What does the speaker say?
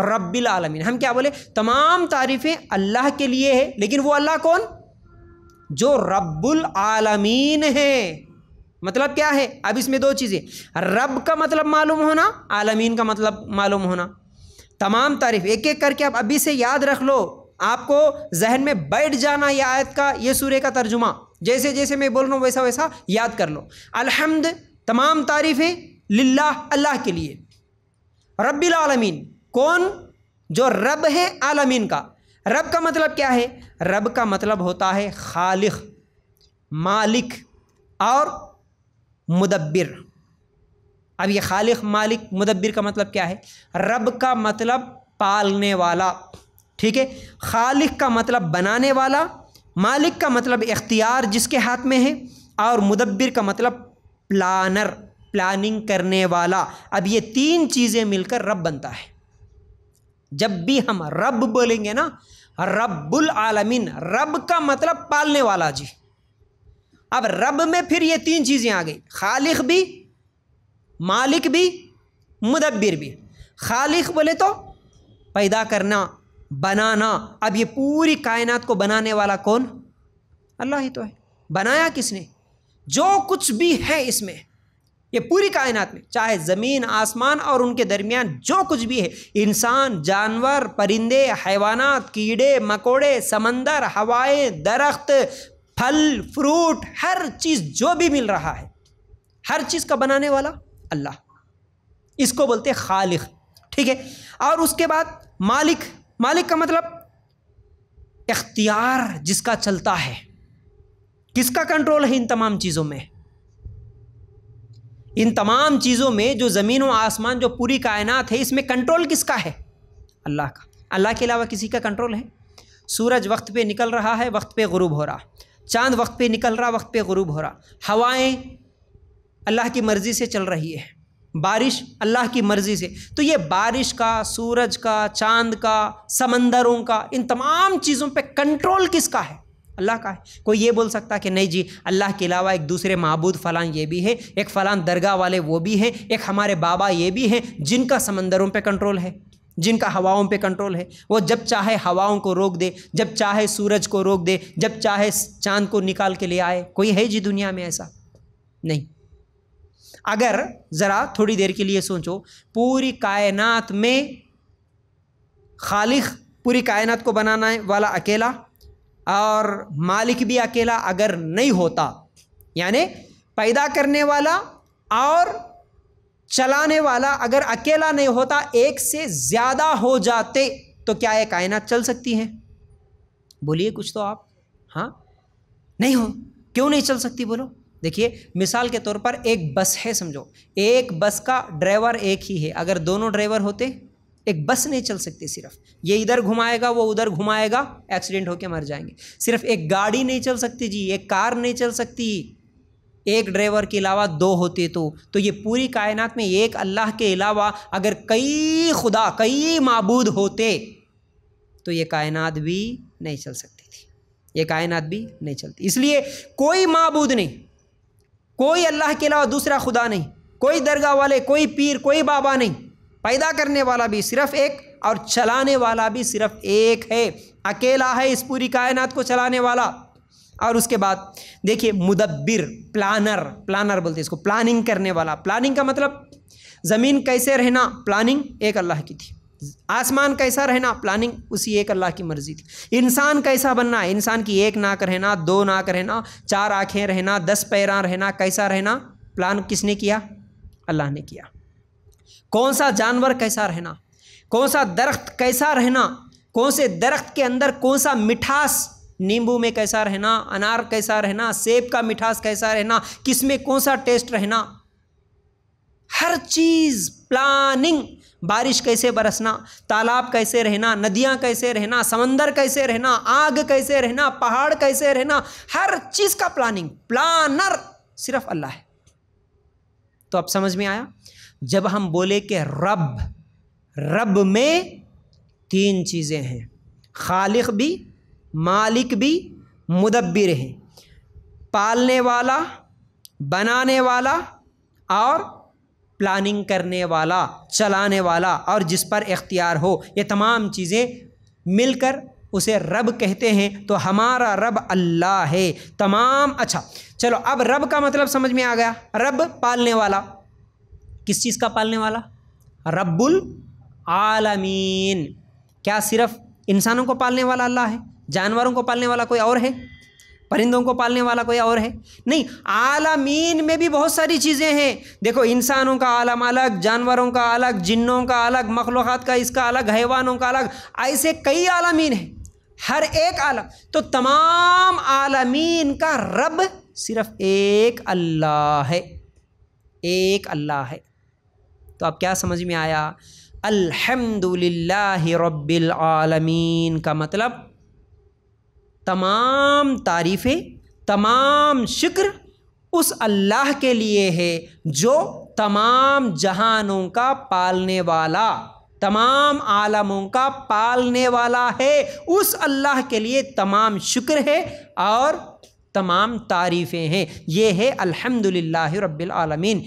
رب العالمین. ہم کیا بولے؟ تمام تعریفیں اللہ کے لیے ہے، لیکن وہ اللہ کون؟ جو رب العالمین ہے. مطلب کیا ہے؟ اب اس میں دو چیزیں، رب کا مطلب معلوم ہونا، عالمین کا مطلب معلوم ہونا. تمام تعریف ایک ایک کر کے آپ ابھی سے یاد رکھ لو، آپ کو ذہن میں بیٹھ جانا یہ آیت کا، یہ سورے کا ترجمہ. جیسے جیسے میں بول رہا ہوں ویسا ویسا یاد کر لو. الحمد، تمام تعریفیں للہ، اللہ کے لیے. رب العالمین، کون؟ جو رب ہے عالمین کا. رب کا مطلب کیا ہے؟ رب کا مطلب ہوتا ہے خالق، مالک اور مدبر. اب یہ خالق، مالک، مدبر کا مطلب کیا ہے؟ رب کا مطلب پالنے والا، ٹھیک ہے. خالق کا مطلب بنانے والا، مالک کا مطلب اختیار جس کے ہاتھ میں ہے، اور مدبر کا مطلب پلانر، پلاننگ کرنے والا. اب یہ تین چیزیں مل کر رب بنتا ہے. جب بھی ہم رب بولیں گے نا، رب العالمین، رب کا مطلب پالنے والا جی. اب رب میں پھر یہ تین چیزیں آ گئی، خالق بھی، مالک بھی، مدبر بھی. خالق بولے تو پیدا کرنا، بنانا. اب یہ پوری کائنات کو بنانے والا کون؟ اللہ ہی تو ہے. بنایا کس نے؟ جو کچھ بھی ہے اس میں، یہ پوری کائنات میں، چاہے زمین، آسمان اور ان کے درمیان جو کچھ بھی ہے، انسان، جانور، پرندے، حیوانات، کیڑے مکوڑے، سمندر، ہوائیں، درخت، پھل فروٹ، ہر چیز جو بھی مل رہا ہے، ہر چیز کا بنانے والا اللہ. اس کو بولتے خالق، ٹھیک ہے. اور اس کے بعد مالک. مالک کا مطلب اختیار جس کا چلتا ہے. کس کا کنٹرول ہے ان تمام چیزوں میں؟ ان تمام چیزوں میں جو زمین و آسمان، جو پوری کائنات ہے، اس میں کنٹرول کس کا ہے؟ اللہ کا. اللہ کے علاوہ کسی کا کنٹرول ہے؟ سورج وقت پہ نکل رہا ہے، وقت پہ غروب ہو رہا. چاند وقت پہ نکل رہا، وقت پہ غروب ہو رہا. ہوائیں اللہ کی مرضی سے چل رہی ہے. بارش اللہ کی مرضی سے. تو یہ بارش کا، سورج کا، چاند کا، سمندروں کا، ان تمام چیزوں پہ کنٹرول کس کا ہے؟ اللہ کا ہے. کوئی یہ بول سکتا کہ نہیں جی اللہ کے علاوہ ایک دوسرے معبود فلاں یہ بھی ہے، ایک فلاں درگاہ والے وہ بھی ہیں، ایک ہمارے بابا یہ بھی ہیں جن کا سمندروں پہ کنٹرول ہے، جن کا ہواؤں پہ کنٹرول ہے. وہ جب چاہے ہواؤں کو روک دے، جب چاہے سورج کو روک دے، جب چاہے چاند کو نکال کے لے آئے. کوئی ہے جی دنیا میں ایسا؟ نہیں. اگر ذرا تھوڑی دیر کے لیے سوچو، پوری کائنات میں خالق، پوری کائنات کو بنانے والا اکیلا، اور مالک بھی اکیلا اگر نہیں ہوتا، یعنی پیدا کرنے والا اور چلانے والا اگر اکیلا نہیں ہوتا، ایک سے زیادہ ہو جاتے، تو کیا یہ کائنات چل سکتی ہے؟ بولیے کچھ تو آپ. ہاں نہیں ہو. کیوں نہیں چل سکتی بولو؟ دیکھیے مثال کے طور پر ایک بس ہے، سمجھو ایک بس کا ڈرائیور ایک ہی ہے. اگر دونوں ڈرائیور ہوتے ایک بس نہیں چل سکتی. صرف یہ ادھر گھمائے گا، وہ ادھر گھمائے گا، ایکسیڈنٹ ہو کے مر جائیں گے. صرف ایک گاڑی نہیں چل سکتی جی، ایک کار نہیں چل سکتی. ایک ڈرائیور کے علاوہ دو ہوتے تو یہ پوری کائنات میں ایک اللہ کے علاوہ اگر کئی خدا، کئی معبود ہوتے تو یہ کائنات بھی نہیں چل سکتی تھی. یہ کائنات بھی نہیں چلتی. اس لیے کوئی معبود نہیں، کوئی اللہ کے علاوہ دوسرا خدا نہیں، کوئی درگاہ والے، کوئی پیر، کوئی بابا نہیں. پیدا کرنے والا بھی صرف ایک اور چلانے والا بھی صرف ایک ہے. اکیلا ہے اس پوری کائنات کو چلانے والا. اور اس کے بعد دیکھیے مدبر، پلانر. پلانر بولتے ہیں اس کو، پلاننگ کرنے والا. پلاننگ کا مطلب زمین کیسے رہنا، پلاننگ ایک اللہ کی تھی. آسمان کیسا رہنا، پلاننگ اسی ایک اللہ کی مرضی تھی. انسان کیسا بننا، انسان کی ایک ناک رہنا، دو ناک رہنا، چار آنکھیں رہنا، 10 پیراں رہنا، کیسا رہنا، پلان کس نے کیا؟ اللہ نے کیا. کون سا جانور کیسا رہنا، کون سا درخت کیسا رہنا، کون سے درخت کے اندر کون سا مٹھاس، نیمبو میں کیسا رہنا، انار کیسا رہنا، سیب کا مٹھاس کیسا رہنا، کس میں کون سا ٹیسٹ رہنا، ہر چیز پلاننگ. بارش کیسے برسنا، تالاب کیسے رہنا، ندیاں کیسے رہنا، سمندر کیسے رہنا، آگ کیسے رہنا، پہاڑ کیسے رہنا، ہر چیز کا پلاننگ. پلانر صرف اللہ ہے. تو اب سمجھ میں آیا؟ جب ہم بولے کہ رب میں 3 چیزیں ہیں، خالق بھی، مالک بھی، مدبر ہے. پالنے والا، بنانے والا اور پلاننگ کرنے والا، چلانے والا اور جس پر اختیار ہو، یہ تمام چیزیں مل کر اسے رب کہتے ہیں۔ تو ہمارا رب اللہ ہے تمام۔ اچھا چلو، اب رب کا مطلب سمجھ میں آ گیا۔ رب پالنے والا، کس چیز کا پالنے والا؟ رب العالمین۔ کیا صرف انسانوں کو پالنے والا اللہ ہے؟ جانوروں کو پالنے والا کوئی اور ہے؟ پرندوں کو پالنے والا کوئی اور ہے؟ نہیں، عالمین میں بھی بہت ساری چیزیں ہیں۔ دیکھو، انسانوں کا عالم الگ، جانوروں کا الگ، جنوں کا الگ، مخلوقات کا اس کا الگ، حیوانوں کا الگ، ایسے کئی عالمین ہیں، ہر ایک عالم۔ تو تمام عالمین کا رب صرف ایک اللہ ہے، ایک اللہ ہے۔ تو اب کیا سمجھ میں آیا؟ الحمدللہ رب العالمین کا مطلب تمام تعریفیں، تمام شکر اس اللہ کے لیے ہے جو تمام جہانوں کا پالنے والا، تمام عالموں کا پالنے والا ہے۔ اس اللہ کے لیے تمام شکر ہے اور تمام تعریفیں ہیں۔ یہ ہے الحمدللہ رب العالمین۔